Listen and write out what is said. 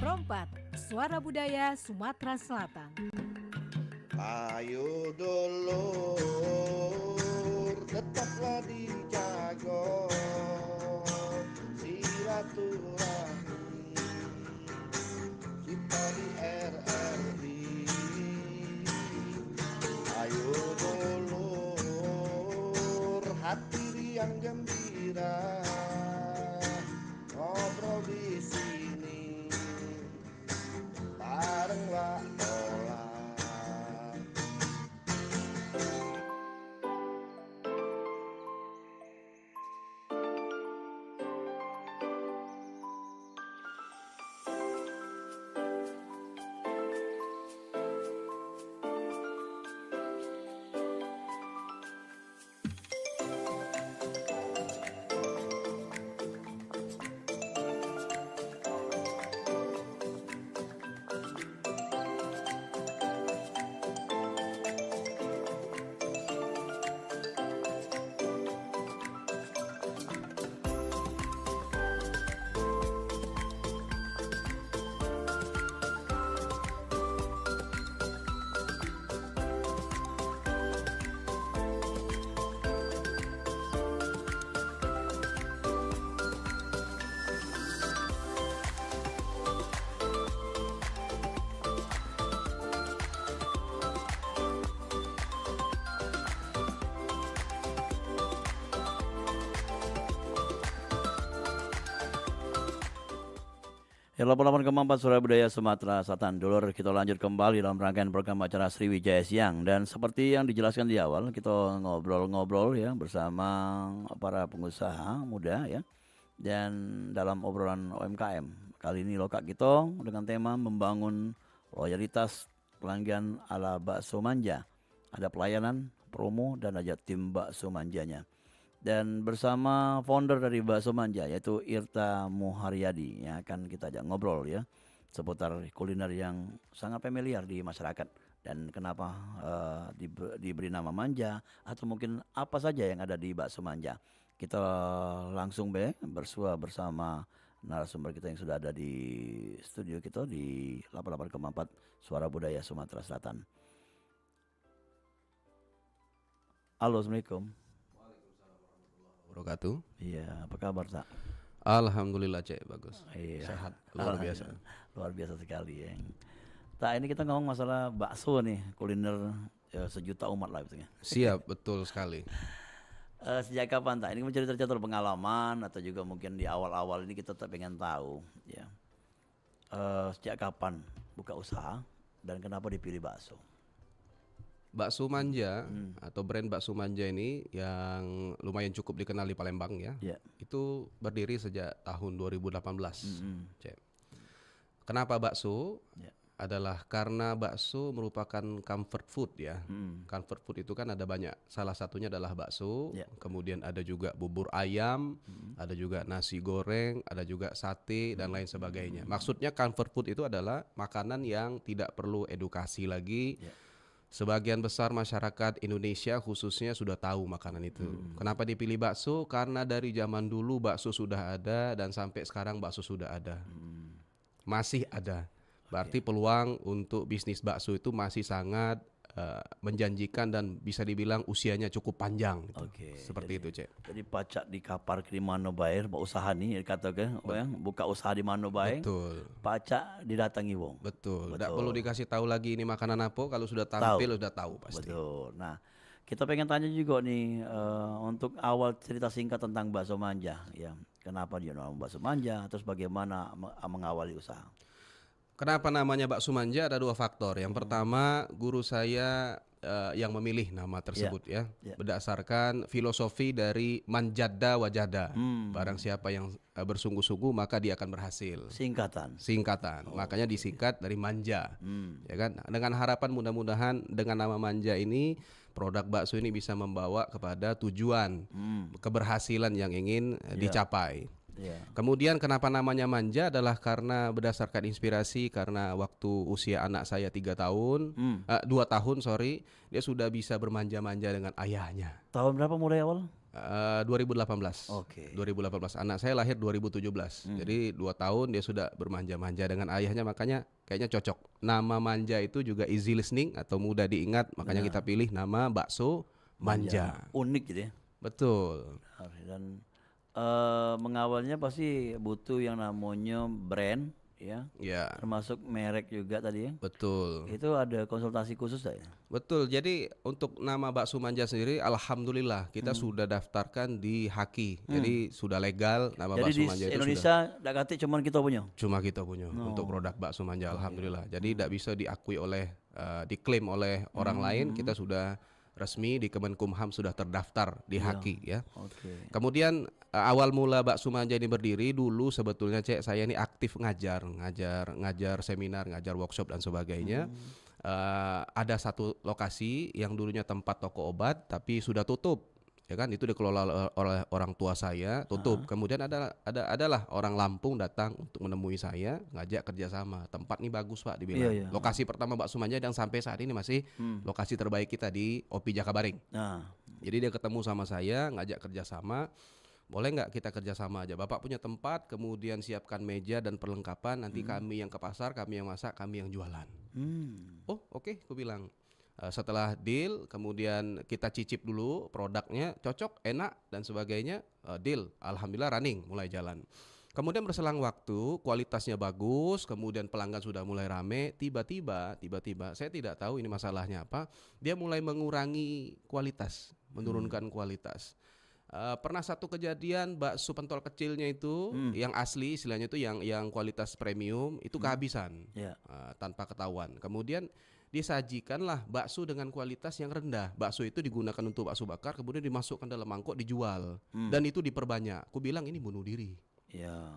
Perompak, Suara Budaya Sumatera Selatan. Ayo dulur, tetaplah dijaga silaturahmi kita di RRI. Ayo dulur, hati riang gembira, ngobrol di sini bareng Wak Ola. Ya, 88,4 Suara Budaya Sumatera Selatan. Dulur, kita lanjut kembali dalam rangkaian program acara Sriwijaya Siang. Dan seperti yang dijelaskan di awal, kita ngobrol-ngobrol ya bersama para pengusaha muda ya. Dan dalam obrolan UMKM, kali ini lokak kita dengan tema membangun loyalitas pelanggan ala bakso manja. Ada pelayanan, promo, dan ada tim bakso manjanya. Dan bersama founder dari Bakso Manja yaitu Irta Muharyadi yang akan kita ajak ngobrol ya seputar kuliner yang sangat familiar di masyarakat dan kenapa diberi nama manja atau mungkin apa saja yang ada di Bakso Manja. Kita langsung bersua bersama narasumber kita yang sudah ada di studio kita di 88,4 Suara Budaya Sumatera Selatan. Halo, Assalamualaikum. Wabarakatuh. Iya, apa kabar, Sa? Alhamdulillah, Cek, bagus. Iya. Sehat, luar biasa. Luar biasa sekali ya. Tak, ini kita ngomong masalah bakso nih, kuliner sejuta umat lah betulnya. Siap, betul sekali. Sejak kapan, Tak? Ini cerita-cerita pengalaman atau juga mungkin di awal-awal ini kita tak pengen tahu ya. Sejak kapan buka usaha dan kenapa dipilih bakso? Bakso Manja atau brand Bakso Manja ini yang lumayan cukup dikenal di Palembang ya. Yeah. Itu berdiri sejak tahun 2018. Cek. Kenapa bakso? Yeah. Adalah karena bakso merupakan comfort food ya. Comfort food itu kan ada banyak. Salah satunya adalah bakso, kemudian ada juga bubur ayam, ada juga nasi goreng, ada juga sate dan lain sebagainya. Maksudnya comfort food itu adalah makanan yang tidak perlu edukasi lagi. Sebagian besar masyarakat Indonesia khususnya sudah tahu makanan itu. Kenapa dipilih bakso? Karena dari zaman dulu bakso sudah ada dan sampai sekarang bakso sudah ada. Masih ada. Berarti peluang untuk bisnis bakso itu masih sangat menjanjikan dan bisa dibilang usianya cukup panjang gitu. Seperti itu, Cek. Jadi pacak di kapar di mana bae usaha nih katakan buka usaha di mana bae. Betul. Pacak didatangi wong. Betul. Tidak perlu dikasih tahu lagi ini makanan apa, kalau sudah tampil sudah tahu pasti. Betul. Nah, kita pengen tanya juga nih untuk awal cerita singkat tentang Bakso Manja ya. Kenapa dia nama Bakso Manja, terus bagaimana mengawali usaha? Kenapa namanya Bakso Manja? Ada dua faktor. Yang pertama, guru saya yang memilih nama tersebut ya. Berdasarkan filosofi dari manjada wajada. Barang siapa yang bersungguh-sungguh maka dia akan berhasil. Singkatan. Makanya disingkat dari manja. Ya kan? Dengan harapan mudah-mudahan dengan nama manja ini produk bakso ini bisa membawa kepada tujuan keberhasilan yang ingin dicapai. Kemudian kenapa namanya manja adalah karena berdasarkan inspirasi karena waktu usia anak saya 2 tahun, dia sudah bisa bermanja-manja dengan ayahnya. Tahun berapa mulai awal? 2018. Oke. 2018. Anak saya lahir 2017. Jadi 2 tahun dia sudah bermanja-manja dengan ayahnya, makanya kayaknya cocok. Nama manja itu juga easy listening atau mudah diingat, makanya kita pilih nama bakso manja. Unik gitu ya. Betul. Dan mengawalnya pasti butuh yang namanya brand ya, Ya, termasuk merek juga tadi ya. betul. Itu ada konsultasi khusus tak ya? Betul. Jadi untuk nama bakso manja sendiri, alhamdulillah kita sudah daftarkan di Haki. Jadi sudah legal nama Jadi bakso di manja itu sudah. Indonesia dak katik cuman kita punya. Cuma kita punya untuk produk bakso manja, alhamdulillah. Jadi tidak bisa diakui oleh, diklaim oleh orang lain. Kita sudah resmi di Kemenkumham, sudah terdaftar di Haki ya. Oke. Kemudian awal mula bakso manja ini berdiri dulu sebetulnya saya ini aktif ngajar seminar, ngajar workshop dan sebagainya. Ada satu lokasi yang dulunya tempat toko obat tapi sudah tutup. Ya kan, itu dikelola oleh orang tua saya, tutup. Kemudian adalah orang Lampung datang untuk menemui saya, ngajak kerjasama. Tempat ini bagus Pak, dibilang. Iya. Lokasi pertama bakso manja yang sampai saat ini masih lokasi terbaik kita di OPI Jakabaring. Nah, Jadi dia ketemu sama saya, ngajak kerjasama. Boleh nggak kita kerjasama aja? Bapak punya tempat, kemudian siapkan meja dan perlengkapan. Nanti kami yang ke pasar, kami yang masak, kami yang jualan. Oh oke, aku bilang. Setelah deal, kemudian kita cicip dulu produknya, cocok, enak dan sebagainya, deal, alhamdulillah running, mulai jalan. Kemudian berselang waktu, kualitasnya bagus, kemudian pelanggan sudah mulai rame, tiba-tiba saya tidak tahu ini masalahnya apa, dia mulai mengurangi kualitas, menurunkan kualitas. Pernah satu kejadian bakso pentol kecilnya itu yang asli, istilahnya itu yang kualitas premium itu kehabisan tanpa ketahuan. Kemudian disajikanlah bakso dengan kualitas yang rendah. Bakso itu digunakan untuk bakso bakar, kemudian dimasukkan dalam mangkok dijual dan itu diperbanyak. Aku bilang ini bunuh diri. ya.